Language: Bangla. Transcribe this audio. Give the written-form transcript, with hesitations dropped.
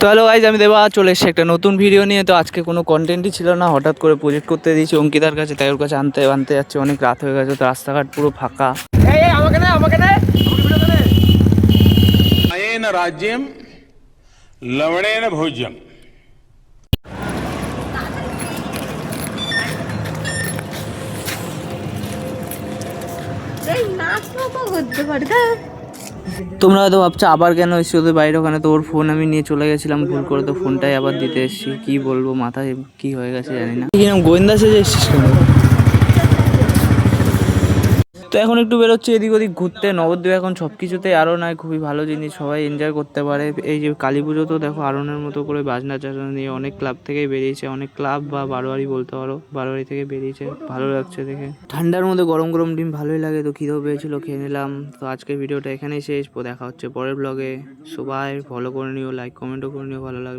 তো হ্যালো গাইজ, আমি দেবা চলে এসেছি একটা নতুন ভিডিও নিয়ে। তো আজকে কোনো কন্টেন্টই ছিল না, হঠাৎ করে প্রজেক্ট করতে দিয়েছি অঙ্কিতার কাছে, তাই ওর কাছে আনতে আনতে যাচ্ছে। অনেক রাত হয়ে গেছে, তো রাস্তাঘাট পুরো ফাঁকা। अयेन राज्यम लवणेन भोज्यम। তোমরা হয়তো ভাবছো আবার কেন এসছি ওদের বাইরে, ওখানে তো ওর ফোন আমি নিয়ে চলে গেছিলাম ভুল করে, তো ফোনটাই আবার দিতে এসেছি। কি বলবো, মাথায় কি হয়ে গেছে জানি না। কিরকম গোয়েন্দা সেজে এসছিস কেন? তো এখন একটু বেরোচ্ছি এদিক ওদিক ঘুরতে। নবদ্বীপ এখন সব কিছুতেই আরও নয়, খুবই ভালো জিনিস, সবাই এনজয় করতে পারে। এই যে কালী পুজো তো দেখো আরনের মতো করে বাজনা টাজনা নিয়ে অনেক ক্লাব থেকেই বেরিয়েছে, অনেক ক্লাব বা বারোয়ারি বলতে পারো, বারোয়ারি থেকে বেরিয়েছে। ভালো লাগছে দেখে, ঠান্ডার মধ্যে গরম গরম ডিম ভালোই লাগে। তো খিদেও পেয়েছিল, খেয়ে নিলাম। তো আজকের ভিডিওটা এখানেই শেষ, দেখা হচ্ছে পরের ব্লগে। সবাই ফলো করে নিও, লাইক কমেন্টও করে নিও ভালো লাগলে।